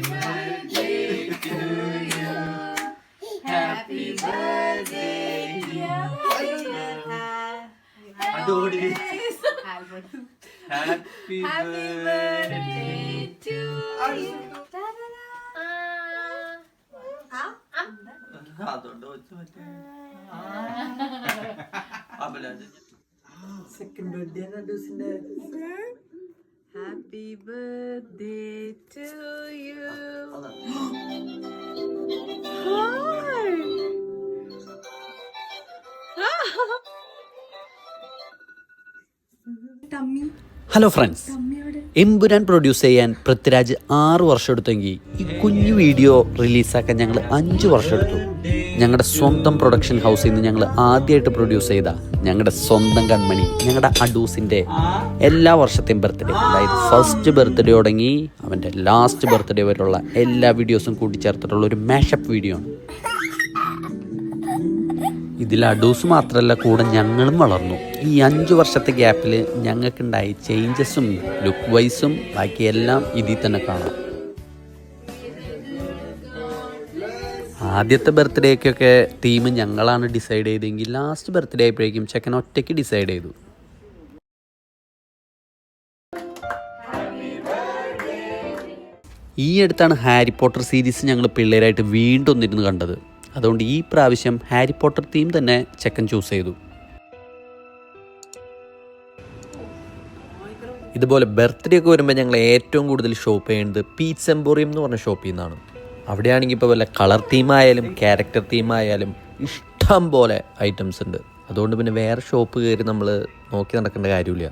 birthday to you. Happy birthday, dear Adori. Happy birthday to you. Second birthday ആണ് അഡൂസിന്റെ. Happy birthday to you. Hello friends, Empuraan produce ചെയ്യാൻ പൃഥ്വിരാജ് 6 വർഷം എടുത്തെങ്കിൽ ഈ കുഞ്ഞു video റിലീസാക്കാൻ ഞങ്ങൾ 5 വർഷം എടുത്തു. ഞങ്ങളുടെ സ്വന്തം പ്രൊഡക്ഷൻ ഹൗസിൽ നിന്ന് ഞങ്ങൾ ആദ്യമായിട്ട് പ്രൊഡ്യൂസ് ചെയ്ത ഞങ്ങളുടെ സ്വന്തം കൺമണി, ഞങ്ങളുടെ അഡൂസിൻ്റെ എല്ലാ വർഷത്തെയും ബർത്ത്ഡേ, അതായത് ഫസ്റ്റ് ബർത്ത്ഡേ തുടങ്ങി അവൻ്റെ ലാസ്റ്റ് ബർത്ത്ഡേ വരെയുള്ള എല്ലാ വീഡിയോസും കൂട്ടിച്ചേർത്തിട്ടുള്ള ഒരു മാഷപ്പ് വീഡിയോ ആണ്. ഇതിൽ അഡൂസ് മാത്രമല്ല, കൂടെ ഞങ്ങളും വളർന്നു. ഈ 5 വർഷത്തെ ഗ്യാപ്പിൽ ഞങ്ങൾക്കുണ്ടായ ചേഞ്ചസും ലുക്ക് വൈസും ബാക്കിയെല്ലാം ഇതിൽ തന്നെ കാണാം. ആദ്യത്തെ ബർത്ത്ഡേക്കൊക്കെ തീം ഞങ്ങളാണ് ഡിസൈഡ് ചെയ്തെങ്കിൽ ലാസ്റ്റ് ബർത്ത്ഡേ ആയപ്പോഴേക്കും ചെക്കൻ ഒറ്റയ്ക്ക് ഡിസൈഡ് ചെയ്തു. ഈ അടുത്താണ് ഹാരി പോട്ടർ സീരീസ് ഞങ്ങൾ പിള്ളേരായിട്ട് വീണ്ടും ഒന്നിരുന്ന് കണ്ടത്. അതുകൊണ്ട് ഈ പ്രാവശ്യം ഹാരി പോട്ടർ തീം തന്നെ ചെക്കൻ ചൂസ് ചെയ്തു. ഇതുപോലെ ബർത്ത്ഡേ ഒക്കെ വരുമ്പോൾ ഞങ്ങൾ ഏറ്റവും കൂടുതൽ ഷോപ്പ് ചെയ്യുന്നത് പീറ്റ്സ് എംപോറിയം എന്ന് പറഞ്ഞ ഷോപ്പിൽ നിന്നാണ്. അവിടെയാണെങ്കിൽ ഇപ്പോൾ വല്ല കളർ തീമായാലും ക്യാരക്ടർ തീമായാലും ഇഷ്ടം പോലെ ഐറ്റംസ് ഉണ്ട്. അതുകൊണ്ട് പിന്നെ വേറെ ഷോപ്പ് കയറി നമ്മൾ നോക്കി നടക്കേണ്ട കാര്യമില്ല.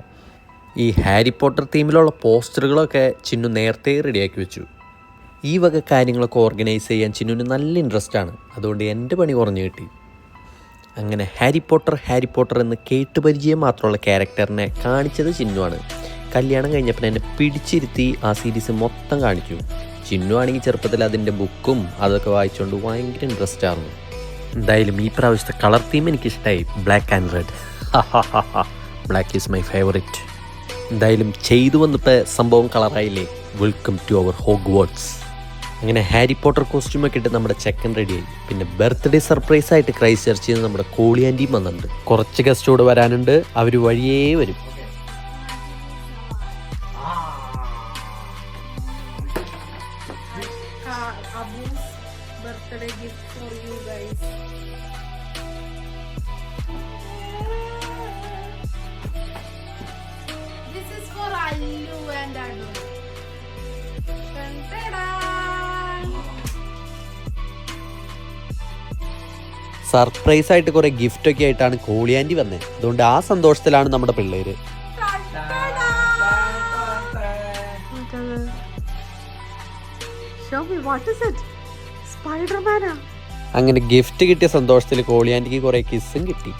ഈ ഹാരി പോട്ടർ തീമിലുള്ള പോസ്റ്ററുകളൊക്കെ ചിന്നു നേരത്തെ റെഡിയാക്കി വെച്ചു. ഈ വക കാര്യങ്ങളൊക്കെ ഓർഗനൈസ് ചെയ്യാൻ ചിന്നുവിന് നല്ല ഇൻട്രസ്റ്റ് ആണ്. അതുകൊണ്ട് എൻ്റെ പണി കുറഞ്ഞു കിട്ടി. അങ്ങനെ ഹാരി പോട്ടർ എന്ന് കേട്ടുപരിചയം മാത്രമുള്ള ക്യാരക്ടറിനെ കാണിച്ചത് ചിന്നുവാണ്. കല്യാണം കഴിഞ്ഞപ്പോൾ എന്നെ പിടിച്ചിരുത്തി ആ സീരീസ് മൊത്തം കാണിച്ചു. ചിന്നു ആണെങ്കിൽ ചെറുപ്പത്തിൽ അതിൻ്റെ ബുക്കും അതൊക്കെ വായിച്ചുകൊണ്ട് ഭയങ്കര ഇൻട്രസ്റ്റ് ആയിരുന്നു. എന്തായാലും ഈ പ്രാവശ്യത്തെ കളർ തീം എനിക്കിഷ്ടമായി, black and red. Black is my favourite. എന്തായാലും ചെയ്തു വന്നിട്ട് സംഭവം കളറായില്ലേ. Welcome to our ഹോഗ്വാർട്സ്. അങ്ങനെ ഹാരി പോട്ടർ കോസ്റ്റ്യൂമൊക്കെ ഇട്ട് നമ്മുടെ ചെക്കൻ റെഡിയായി. പിന്നെ ബർത്ത്ഡേ സർപ്രൈസ് ആയിട്ട് ക്രൈസ്റ്റ് ചർച്ചിൽ നിന്ന് നമ്മുടെ കോളി ആൻറ്റിയും വന്നിട്ടുണ്ട്. കുറച്ച് ഗസ്റ്റോട് വരാനുണ്ട്, അവർ വഴിയേ വരും. Birthday gift for you guys. This is for Allu and Adu. Surprise ആയിട്ട് കുറെ ഗിഫ്റ്റ് ഒക്കെ ആയിട്ടാണ് കോളി ആൻറ്റി വന്നത്. അതുകൊണ്ട് ആ സന്തോഷത്തിലാണ് നമ്മുടെ പിള്ളേര്. Show me, what is it? Spider-Man. അങ്ങനെ ഗിഫ്റ്റ് കിട്ടിയ സന്തോഷത്തിൽ കോളി ആൻറ്റിക്ക് കുറെ കിസ്സും കിട്ടി.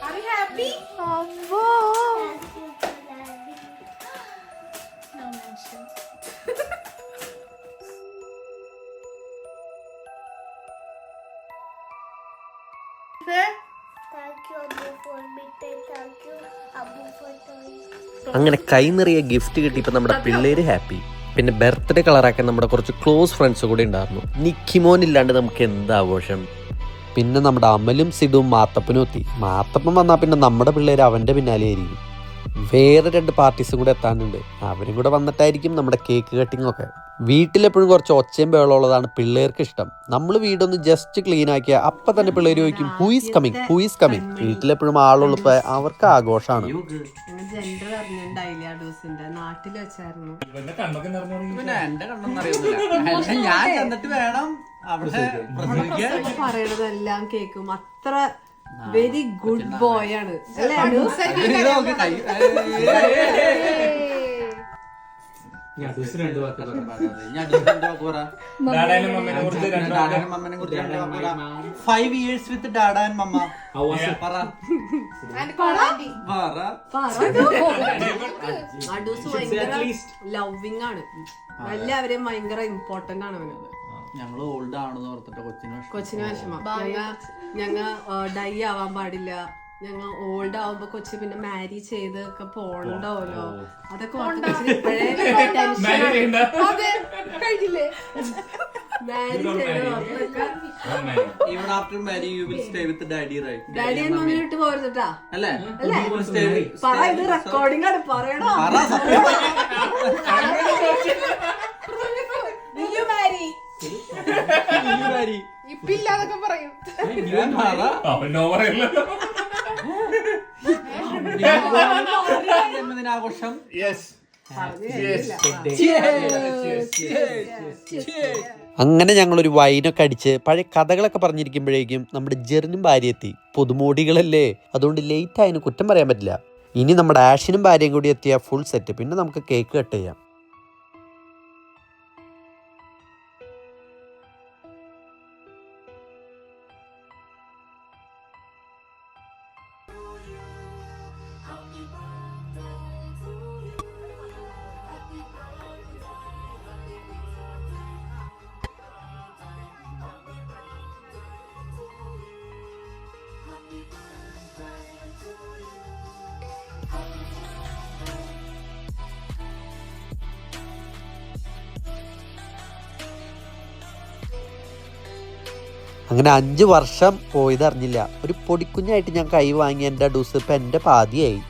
Are you happy? No mention. അങ്ങനെ കൈ നിറയെ ഗിഫ്റ്റ് കിട്ടിയപ്പോൾ നമ്മുടെ പിള്ളേര് ഹാപ്പി. പിന്നെ ബർത്ത്ഡേ കളറാക്കാൻ നമ്മുടെ കുറച്ച് ക്ലോസ് ഫ്രണ്ട്സ് കൂടെ ഉണ്ടായിരുന്നു. നിക്കിമോൻ ഇല്ലാണ്ട് നമുക്ക് എന്താ ആഘോഷം. പിന്നെ നമ്മുടെ അമലും സിഡും മാത്തപ്പനും എത്തി. മാത്തപ്പൻ വന്നാൽ പിന്നെ നമ്മുടെ പിള്ളേർ അവൻ്റെ പിന്നാലെ ആയിരിക്കും. വേറെ 2 പാർട്ടീസും കൂടെ എത്താനുണ്ട്. അവരും കൂടെ വന്നിട്ടായിരിക്കും നമ്മുടെ കേക്ക് കട്ടിങ് ഒക്കെ. വീട്ടിലെപ്പോഴും കുറച്ച് ഒച്ചയും ബഹളമുള്ളതാണ് പിള്ളേർക്ക് ഇഷ്ടം. നമ്മൾ വീടൊന്ന് ജസ്റ്റ് ക്ലീൻ ആക്കിയാൽ അപ്പം തന്നെ പിള്ളേർ ചോദിക്കും ഹൂ ഈസ് കമ്മിങ്. വീട്ടിലെപ്പോഴും ആളുള്ളപ്പോൾ അവർക്ക് ആഘോഷമാണ്. ജെൻഡർ അറിഞ്ഞിട്ടുണ്ടായില്ല അഡൂസിന്റെ നാട്ടിൽ വെച്ചായിരുന്നു. പറയണതെല്ലാം കേക്കും. അത്ര വെരി ഗുഡ് ബോയ് ആണ് അല്ലേ അഡൂസ്? അഡൂസ് ഭയങ്കര ലവിങ് ആണ്. എല്ലാവരെയും ഭയങ്കര ഇമ്പോർട്ടന്റ് ആണ് അവന്. ഞങ്ങള് ഓൾഡ് ആണെന്ന് ഓർത്തിട്ട് കൊച്ചിന് വിഷമം. ഞങ്ങ ഡൈ ആവാൻ പാടില്ല, ഞങ്ങൾ ഓൾഡ് ആവുമ്പോ കൊച്ചു പിന്നെ മാരി ചെയ്ത് ഒക്കെ പോണ്ടാവല്ലോ. അതൊക്കെ ഓർത്ത് ഇപ്പോഴേ ടെൻഷൻ. അതെ കഴിഞ്ഞില്ലേ മാരി ചെയ്ത് Even after marrying, you will stay with the daddy, right? Daddy and mummy വിട്ട് പോരുന്നിട്ടാ. അല്ലേ? അല്ലേ You will stay with- പറ, ഇത് റെക്കോർഡിംഗ് ആണ് പറയണോ. നീയു മാരി You marry. ഇപ്പില്ലാതൊക്കെ പറയും. ഞാൻ പറ. ജന്മദിനാഘോഷം. അങ്ങനെ ഞങ്ങളൊരു വൈനൊക്കെ അടിച്ച് പഴയ കഥകളൊക്കെ പറഞ്ഞിരിക്കുമ്പോഴേക്കും നമ്മുടെ ജെറിനും ഭാര്യ എത്തി. പുതുമോടികളല്ലേ, അതുകൊണ്ട് ലേറ്റ് ആയതിന് കുറ്റം പറയാൻ പറ്റില്ല. ഇനി നമ്മുടെ ആഷിനും ഭാര്യയും കൂടി എത്തിയ ഫുൾ സെറ്റ്. പിന്നെ നമുക്ക് കേക്ക് കട്ട് ചെയ്യാം. അങ്ങനെ 5 വർഷം പോയത് അറിഞ്ഞില്ല. ഒരു പൊടിക്കുഞ്ഞായിട്ട് ഞാൻ കൈ വാങ്ങിയ എൻ്റെ ഡൂസ് ഇപ്പം എൻ്റെ പാതിയായി.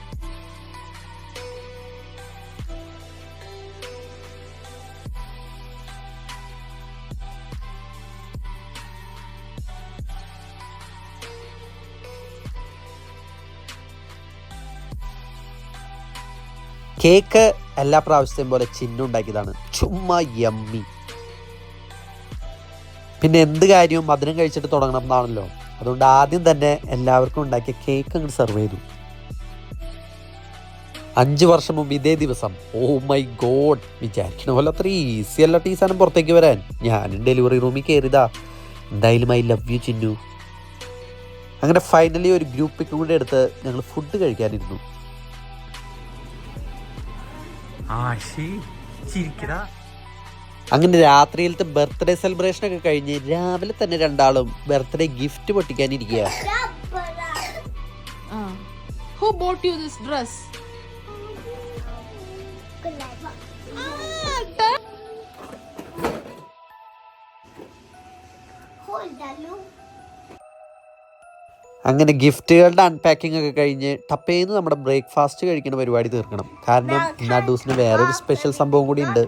കേക്ക് എല്ലാ പ്രാവശ്യത്തെയും പോലെ ചിന്നുണ്ടാക്കിയതാണ്. ചുമ്മാ യമ്മി. പിന്നെ എന്ത് കാര്യവും മധുരം കഴിച്ചിട്ട് തുടങ്ങണം എന്നാണല്ലോ. അതുകൊണ്ട് ആദ്യം തന്നെ എല്ലാവർക്കും ഉണ്ടാക്കിയ കേക്ക് അങ്ങോട്ട് സെർവ് ചെയ്തു. 5 വർഷം മുമ്പ് ഇതേ ദിവസം, ഓ മൈ ഗോഡ്, വിചാരിക്കണ പോലെ അത്ര ഈസി അല്ല ഈ സാധനം പുറത്തേക്ക് വരാൻ. ഞാനും ഡെലിവറി റൂമിൽ കയറിയതാ. എന്തായാലും ഐ ലവ് യു ചിന്നു. അങ്ങനെ ഫൈനലി ഒരു ഗ്രൂപ്പ് പിക്ക് കൂടെ എടുത്ത് ഞങ്ങൾ ഫുഡ് കഴിക്കാനിരുന്നു. അങ്ങനെ രാത്രിയിലത്തെ ബർത്ത്ഡേ സെലിബ്രേഷൻ ഒക്കെ കഴിഞ്ഞ് രാവിലെ തന്നെ രണ്ടാളും ബർത്ത്ഡേ ഗിഫ്റ്റ് പൊട്ടിക്കാനിരിക്കുക. Who bought you this dress? അങ്ങനെ ഗിഫ്റ്റുകളുടെ അൺപാക്കിംഗ് ഒക്കെ കഴിഞ്ഞ് ടപ്പേന്ന് നമ്മുടെ ബ്രേക്ക്ഫാസ്റ്റ് കഴിക്കുന്ന പരിപാടി തീർക്കണം. കാരണം ഇന്ന് അഡൂസിന് വേറൊരു സ്പെഷ്യൽ സംഭവം കൂടി ഉണ്ട്.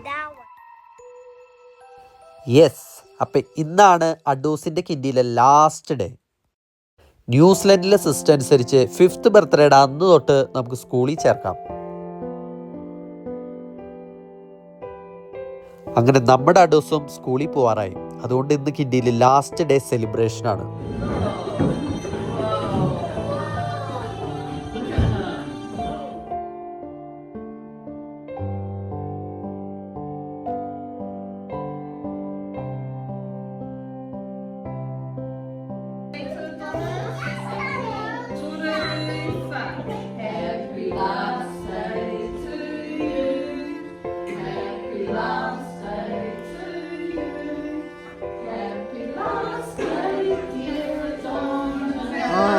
യെസ്, അപ്പം ഇന്നാണ് അഡൂസിൻ്റെ കിൻഡിയിലെ ലാസ്റ്റ് ഡേ. ന്യൂസിലൻഡിലെ സിസ്റ്റം അനുസരിച്ച് 5th ബർത്ത്ഡേയുടെ അന്ന് തൊട്ട് നമുക്ക് സ്കൂളിൽ ചേർക്കാം. അങ്ങനെ നമ്മുടെ അഡൂസും സ്കൂളിൽ പോവാറായി. അതുകൊണ്ട് ഇന്ന് കിൻഡിയിൽ ലാസ്റ്റ് ഡേ സെലിബ്രേഷനാണ്.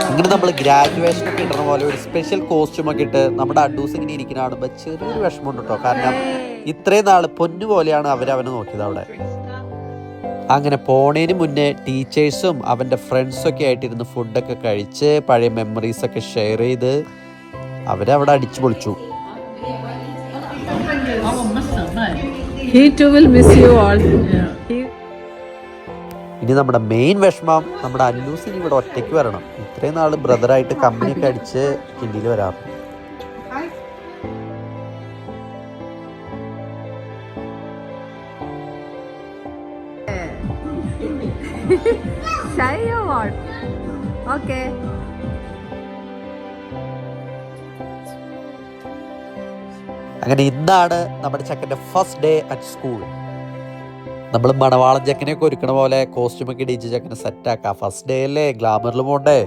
ഇങ്ങനെ നമ്മൾ ഗ്രാജുവേഷൻ ഒക്കെ ഇടുന്ന പോലെ ഒരു സ്പെഷ്യൽ കോസ്റ്റ്യൂം ഒക്കെ ഇട്ട് നമ്മുടെ അഡൂസ് ഇങ്ങനെ ഇരിക്കുന്ന കാണുമ്പോൾ ചെറിയൊരു വിഷമമുണ്ട് കേട്ടോ. കാരണം ഇത്രയും നാൾ പൊന്നു പോലെയാണ് അവനെ നോക്കിയത് അവിടെ. അങ്ങനെ പോണേന് മുന്നേ ടീച്ചേഴ്സും അവൻ്റെ ഫ്രണ്ട്സൊക്കെ ആയിട്ടിരുന്ന് ഫുഡൊക്കെ കഴിച്ച് പഴയ മെമ്മറീസൊക്കെ ഷെയർ ചെയ്ത് അവരവിടെ അടിച്ചു പൊളിച്ചു. He too will miss you all. ഇനി നമ്മുടെ മെയിൻ വിഷമം നമ്മുടെ അല്ലൂസിന് ഇവിടെ ഒറ്റയ്ക്ക് വരണം. ഇത്രയും നാൾ ബ്രദറായിട്ട് കമ്പനിയൊക്കെ അടിച്ച് കിൻഡിയിൽ വരാറുണ്ട്. Shy or what? Okay. അങ്ങനെ ഇന്നാണ് നമ്മുടെ ചെക്കൻ്റെ ഫസ്റ്റ് ഡേ അറ്റ് സ്കൂൾ. നമ്മൾ മണവാളൻ ചെക്കനെയൊക്കെ ഒരുക്കണ പോലെ കോസ്റ്റ്യൂമൊക്കെ ഇടിച്ച് ചെക്കനെ സെറ്റാക്കാം. ഫസ്റ്റ് ഡേ അല്ലേ, ഗ്ലാമറിൽ പോണ്ടേ.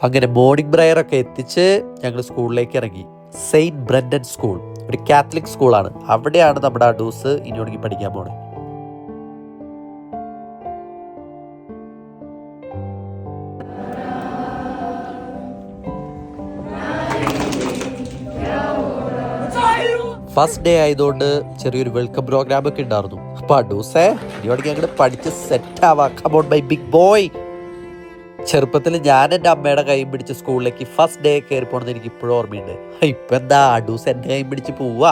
അങ്ങനെ മോർണിംഗ് പ്രയറൊക്കെ എത്തിച്ച് ഞങ്ങൾ സ്കൂളിലേക്ക് ഇറങ്ങി. സെയിൻറ്റ് ബ്രണ്ടൻ സ്കൂൾ ഒരു കാത്തലിക് സ്കൂളാണ്. അവിടെയാണ് നമ്മുടെ അഡൂസ് ഇനി ഒടുങ്ങി പഠിക്കാൻ പോണത്. ഫസ്റ്റ് ഡേ ആയതുകൊണ്ട് ചെറിയൊരു വെൽക്കം പ്രോഗ്രാം ഒക്കെ ഉണ്ടായിരുന്നു. അപ്പൊ അഡൂസേ ഇനിയോടെ അങ്ങോട്ട് പഠിച്ച് സെറ്റ് ആവാ. Come on my big boy. ചെറുപ്പത്തിൽ ഞാൻ എൻ്റെ അമ്മയുടെ കൈ പിടിച്ച് സ്കൂളിലേക്ക് ഫസ്റ്റ് ഡേ കയറി പോണെന്ന് എനിക്ക് ഇപ്പോഴും ഓർമ്മയുണ്ട്. ഇപ്പൊ എന്താ അഡൂസ് എൻ്റെ കൈ പിടിച്ച് പോവാ.